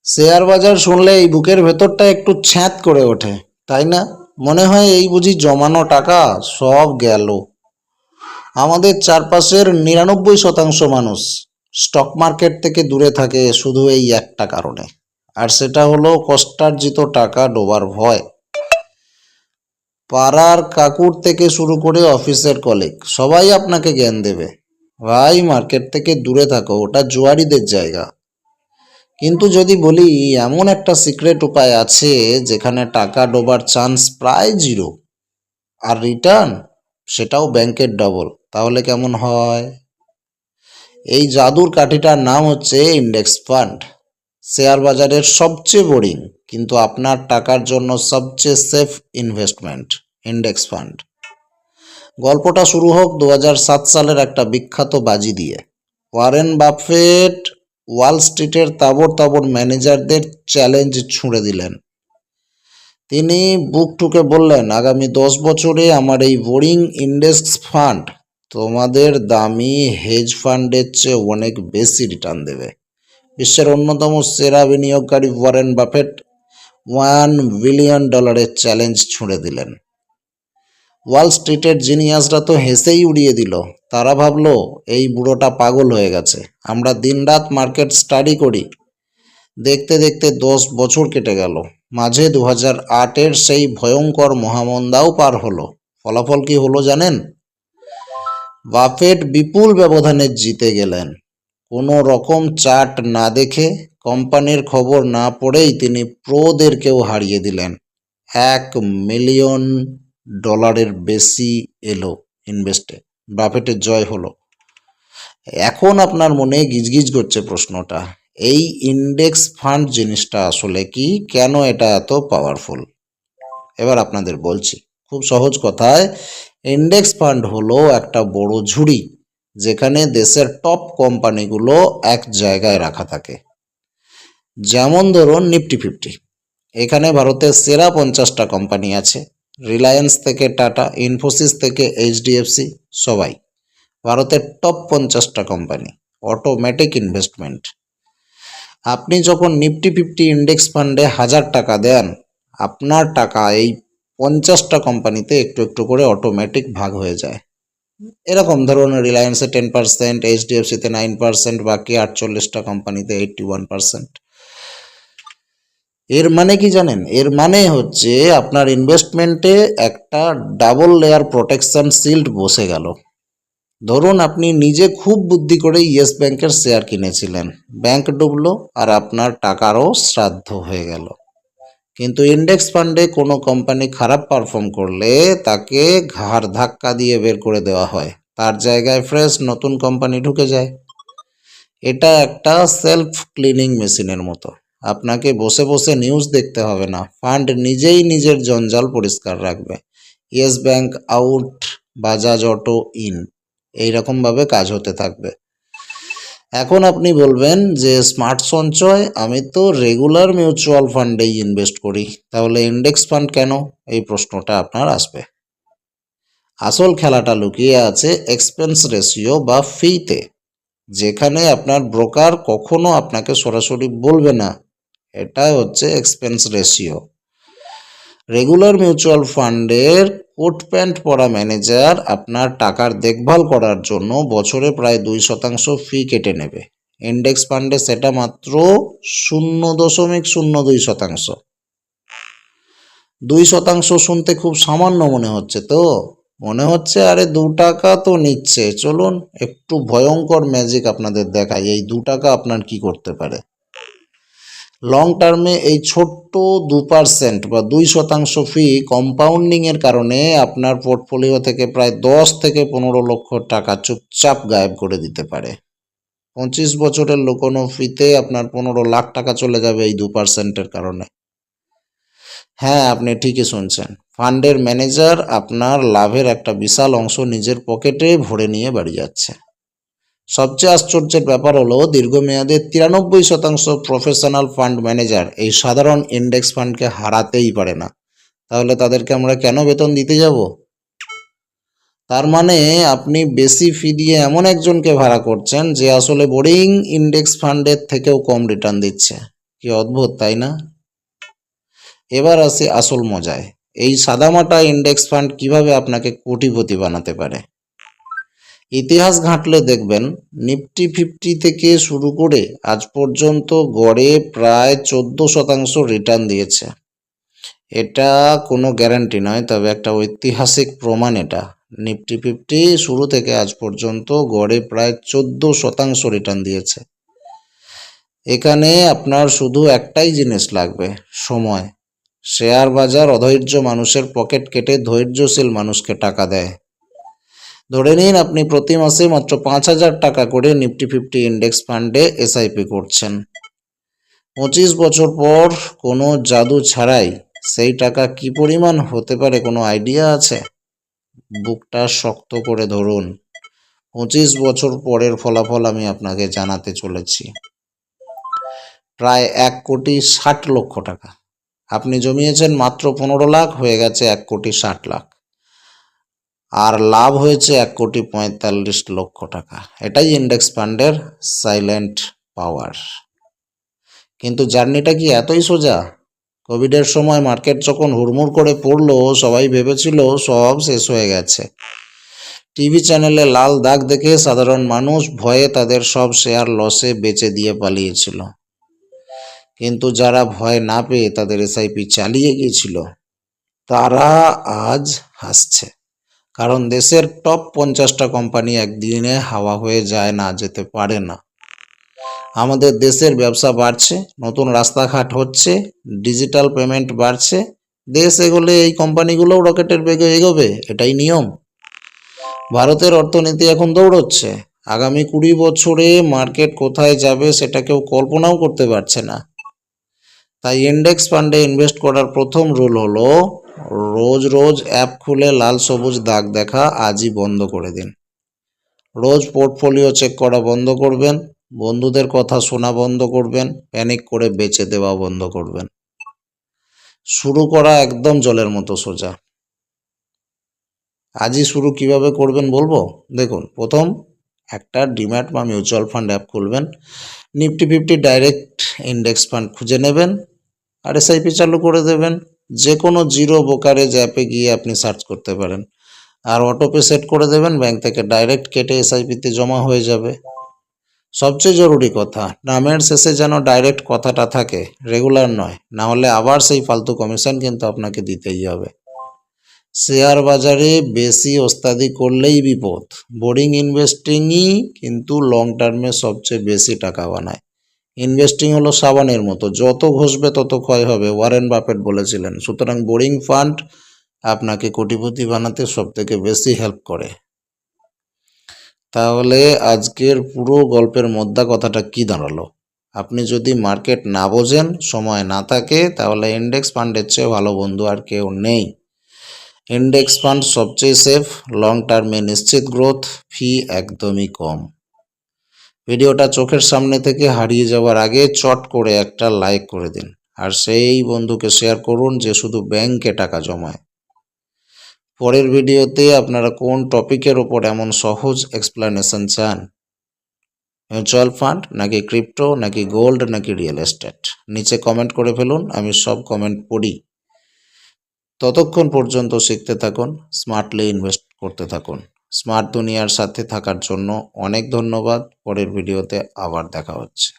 Share বাজার শুনলে এই বুকের ভেতরটা একটু ছ্যাঁত করে ওঠে, তাই না? মনে হয় এই বুঝি জমানো টাকা সব গেল। আমাদের চারপাশের 99% মানুষ স্টক মার্কেট থেকে দূরে থাকে শুধু এই একটা কারণে, আর সেটা হলো কষ্টার্জিত টাকা ডোবার ভয়। পাড়ার কাকুর থেকে শুরু করে অফিসের কলিগ সবাই আপনাকে জ্ঞান দেবে, ভাই মার্কেট থেকে দূরে থাকো, ওটা জুয়ারিদের জায়গা। কিন্তু যদি বলি এমন একটা সিক্রেট উপায় আছে যেখানে টাকা ডোবার চান্স প্রায় জিরো, আর রিটার্ন সেটাও ব্যাংকের ডবল, তাহলে কেমন হয়? এই জাদুর কাঠিটার নাম হচ্ছে ইন্ডেক্স ফান্ড। শেয়ার বাজারের সবচেয়ে বোরিং কিন্তু আপনার টাকার জন্য সবচেয়ে সেফ ইনভেস্টমেন্ট ইন্ডেক্স ফান্ড। গল্পটা শুরু হোক 2007 সালের একটা বিখ্যাত বাজি দিয়ে। ওয়ারেন বাফেট ওয়াল স্ট্রিটের তাবড় তাবড় ম্যানেজারদের চ্যালেঞ্জ ছুঁড়ে দিলেন। তিনি বুক ঠুকে বললেন, আগামী 10 বছরে আমার এই বোরিং ইন্ডেক্স ফান্ড তোমাদের দামি হেজ ফান্ডের চেয়ে অনেক বেশি রিটার্ন দেবে। বিশ্বের অন্যতম সেরা বিনিয়োগকারী ওয়ারেন বাফেট $1 বিলিয়ন চ্যালেঞ্জ ছুঁড়ে দিলেন। ওয়াল স্ট্রিটের জিনিয়াসরা তো হেসেই উড়িয়ে দিল। তারা ভাবলো এই বুড়োটা পাগল হয়ে গেছে। আমরা দিনরাত মার্কেট স্টাডি করি। দেখতে দেখতে 10 বছর কেটে গেল। মাঝে 2008-এর সেই ভয়ঙ্কর মহামন্দাও পার হলো। ফলাফল কি হলো জানেন? বাফেট বিপুল ব্যবধানে জিতে গেলেন। কোনো রকম চার্ট না দেখে, কোম্পানির খবর না পড়েই তিনি প্রোদেরকেও হারিয়ে দিলেন। $1 মিলিয়ন বেশি এলো ইনভেস্টে। বাফেটের জয় হলো। এখন আপনার মনে গিজগিজ করছে প্রশ্নটা, এই ইন্ডেক্স ফান্ড জিনিসটা আসলে কি, কেন এটা এত পাওয়ারফুল? এবার আপনাদের বলছি খুব সহজ কথায়। ইন্ডেক্স ফান্ড হলো একটা বড় ঝুড়ি যেখানে দেশের টপ কোম্পানিগুলো এক জায়গায় রাখা থাকে। যেমন ধরুন নিফটি 50, এখানে ভারতের সেরা 50টা কোম্পানি আছে। রিলায়েন্স থেকে টাটা, ইনফোসিস থেকে এইচডিএফসি, সবাই ভারতের টপ 50টা কোম্পানি। Automatic investment. আপনি যখন নিফটি 50 ইন্ডেক্স ফান্ডে 1000 টাকা দেন, আপনার টাকা এই 50টা কোম্পানিতে একটু একটু করে অটোমেটিক ভাগ হয়ে যায়। এরকম ধরুন রিলায়েন্সে 10%, এইচডিএফসিতে 9%, বাকি 48টা কোম্পানিতে 81%। এর মানে কি জানেন? এর মানে হচ্ছে আপনার ইনভেস্টমেন্টে একটা ডাবল লেয়ার প্রোটেকশন শিল্ড বসে গেল। ধরুন আপনি নিজে খুব বুদ্ধি করে ইয়েস ব্যাংকের শেয়ার কিনেছিলেন, ব্যাংক ডুবলো আর আপনার টাকারও শ্রাদ্ধ হয়ে গেল। কিন্তু ইন্ডেক্স ফান্ডে কোনো কোম্পানি খারাপ পারফর্ম করলে তাকে ঘাড় ধাক্কা দিয়ে বের করে দেওয়া হয়, তার জায়গায় ফ্রেশ নতুন কোম্পানি ঢুকে যায়। এটা একটা সেলফ ক্লিনিং মেশিনের মতো। আপনাকে বসে বসে নিউজ দেখতে হবে না, ফান্ড নিজেই নিজের জঞ্জাল পরিষ্কার রাখবে। Yes bank out, Bajaj auto in, এইরকমভাবে কাজ হতে থাকবে। এখন আপনি বলবেন যে স্মার্ট সঞ্চয়, আমি তো রেগুলার মিউচুয়াল ফান্ডেই ইনভেস্ট করি, তাহলে ইন্ডেক্স ফান্ড কেন? এই প্রশ্নটা আপনার আসবে। আসল খেলাটা লুকিয়ে আছে এক্সপেন্স রেশিও বা ফিতে, যেখানে আপনার ব্রোকার কখনো আপনাকে সরাসরি বলবে না। এটা হচ্ছে এক্সপেন্স রেশিও। রেগুলার মিউচুয়াল ফান্ডের কোট প্যান্ট পরা ম্যানেজার আপনার টাকার দেখভাল করার জন্য বছরে প্রায় 2% ফি কেটে নেবে। ইন্ডেক্স ফান্ডে সেটা মাত্র 0.02%। 2% শুনতে খুব সামান্য মনে হচ্ছে তো? মনে হচ্ছে আরে 2 টাকা তো নিচ্ছে, চলুন একটু ভয়ঙ্কর ম্যাজিক আপনাদের দেখাই। এই 2 টাকা আপনার কি করতে পারে। লং টার্মে এই ছোট্ট 2% বা 2% ফি কম্পাউন্ডিংয়ের কারণে আপনার পোর্টফোলিও থেকে প্রায় 10 থেকে 15 লক্ষ টাকা চুপচাপ গায়েব করে দিতে পারে। 25 বছরের লুকোনো ফিতে আপনার 15 লাখ টাকা চলে যাবে এই 2%-এর কারণে। হ্যাঁ, আপনি ঠিকই শুনছেন। ফান্ডের ম্যানেজার আপনার লাভের একটা বিশাল অংশ নিজের পকেটে ভরে নিয়ে বাড়ি যাচ্ছে। সবচেয়ে আশ্চর্যের ব্যাপার হলো দীর্ঘমেয়াদে 93% প্রফেশনাল ফান্ড ম্যানেজার এই সাধারণ ইন্ডেক্স ফান্ডকে হারাতেই পারে না। তাহলে তাদেরকে আমরা কেন বেতন দিতে যাব? তার মানে আপনি বেশি ফি দিয়ে এমন একজনকে ভাড়া করছেন যে আসলে বোরিং ইন্ডেক্স ফান্ডের থেকেও কম রিটার্ন দিচ্ছে, কি অদ্ভুত, তাই না? এবার আসি আসল মজায়। এই সাদামাটা ইন্ডেক্স ফান্ড কিভাবে আপনাকে কোটিপতি বানাতে পারে। ইতিহাস ঘাঁটলে দেখবেন নিফটি 50 থেকে শুরু করে আজ পর্যন্ত গড়ে প্রায় 14% রিটার্ন দিয়েছে। এটা কোনো গ্যারান্টি নয়, তবে একটা ঐতিহাসিক প্রমাণ এটা। নিফটি 50 শুরু থেকে আজ পর্যন্ত গড়ে প্রায় 14% রিটার্ন দিয়েছে। এখানে আপনার শুধু একটাই জিনিস লাগবে, সময়। শেয়ার বাজার অধৈর্য মানুষের পকেট কেটে ধৈর্যশীল মানুষকে টাকা দেয়। ধরে নিন আপনি প্রতি মাসে মাত্র 5,000 টাকা করে নিফটি 50 ইন্ডেক্স ফান্ডে এসআইপি করছেন। 25 বছর পর কোনো জাদু ছাড়াই সেই টাকা কি পরিমাণ হতে পারে কোনো আইডিয়া আছে? বুকটা শক্ত করে ধরুন। 25 বছর পরের ফলাফল আমি আপনাকে জানাতে চলেছি। প্রায় 1,60,00,000 টাকা। আপনি জমিয়েছেন মাত্র 15 লাখ, হয়ে গেছে 1,60,00,000। আর লাভ হয়েছে 1,45,00,000 টাকা। এটাই ইন্ডেক্স ফান্ডের সাইলেন্ট পাওয়ার। কিন্তু জার্নিটা কি এতই সোজা? কোভিডের সময় মার্কেট যখন হুড়মুড় করে পড়লো, সবাই ভেবেছিল সব শেষ হয়ে গেছে। টিভি চ্যানেলে লাল দাগ দেখে সাধারণ মানুষ ভয়ে তাদের সব শেয়ার লসে বেচে দিয়ে পালিয়েছিল। কিন্তু যারা ভয় না পেয়ে তাদের এসআইপি চালিয়ে গিয়েছিল, তারা আজ হাসছে। কারণ দেশের টপ 50টা কোম্পানি একদিনে হাওয়া হয়ে যায় না, যেতে পারে না। আমাদের দেশের ব্যবসা বাড়ছে, নতুন রাস্তাঘাট হচ্ছে, ডিজিটাল পেমেন্ট বাড়ছে। দেশ এগোলে এই কোম্পানিগুলোও রকেটের বেগে এগোবে, এটাই নিয়ম। ভারতের অর্থনীতি এখন দৌড়চ্ছে। আগামী 20 বছরে মার্কেট কোথায় যাবে সেটা কেউ কল্পনাও করতে পারছে না। তাই ইন্ডেক্স ফান্ডে ইনভেস্ট করার প্রথম রুল হলো, রোজ রোজ অ্যাপ খুলে লাল সবুজ দাগ দেখা আজই বন্ধ করে দিন। রোজ পোর্টফোলিও চেক করা বন্ধ করবেন, বন্ধুদের কথা শোনা বন্ধ করবেন, প্যানিক করে বেচে দেওয়া বন্ধ করবেন। শুরু করা একদম জলের মতো সোজা। আজই শুরু কিভাবে করবেন বলবো। দেখুন, প্রথম একটা ডিম্যাট বা মিউচুয়াল ফান্ড অ্যাপ খুলবেন, নিফটি 50 ডাইরেক্ট ইন্ডেক্স ফান্ড খুঁজে নেবেন আর এসআইপি চালু করে দেবেন। যে কোনো জিরো ব্রোকারেজ অ্যাপে গিয়ে আপনি সার্চ করতে পারেন আর অটোপে সেট করে দেবেন, ব্যাংক থেকে ডাইরেক্ট কেটে এসআইপিতে জমা হয়ে যাবে। সবচেয়ে জরুরি কথা, নামের শেষে যেন ডাইরেক্ট কথাটা থাকে, রেগুলার নয়, না হলে আবার সেই ফালতু কমিশন কিন্তু আপনাকে দিতেই হবে। শেয়ার বাজারে বেশি ওস্তাদি করলেই বিপদ। বোরিং ইনভেস্টিংই কিন্তু লং টার্মে সবচেয়ে বেশি টাকা বানায়। ইনভেস্টিং হলো সাবানের মতো, যত ঘষবে তত ক্ষয় হবে, ওয়ারেন বাফেট বলেছিলেন। সুতরাং বোরিং ফান্ড আপনাকে কোটিপতি বানাতে সবথেকে বেশি হেল্প করে। তাহলে আজকের পুরো গল্পের মোদ্দা কথাটা কি দাঁড়ালো? আপনি যদি মার্কেট না বোঝেন, সময় না থাকে, তাহলে ইন্ডেক্স ফান্ডের চেয়ে ভালো বন্ধু আর কেউ নেই। ইন্ডেক্স ফান্ড সবচেয়ে সেফ, লং টার্মে নিশ্চিত গ্রোথ, ফি একদমই কম। ভিডিওটা চোখের সামনে থেকে হারিয়ে যাওয়ার আগে চট করে একটা লাইক করে দিন আর সেই বন্ধুকে শেয়ার করুন যে শুধু ব্যাংকে টাকা জমায়। পরের ভিডিওতে আপনারা কোন টপিকের ওপর এমন সহজ এক্সপ্লেনেশন চান? মিউচুয়াল ফান্ড নাকি ক্রিপ্টো নাকি গোল্ড নাকি রিয়েল এস্টেট? নিচে কমেন্ট করে ফেলুন, আমি সব কমেন্ট পড়ি। ততক্ষণ পর্যন্ত শিখতে থাকুন, স্মার্টলি ইনভেস্ট করতে থাকুন। স্মার্ট দুনিয়ার সাথে থাকার জন্য অনেক ধন্যবাদ। পরের ভিডিওতে আবার দেখা হচ্ছে।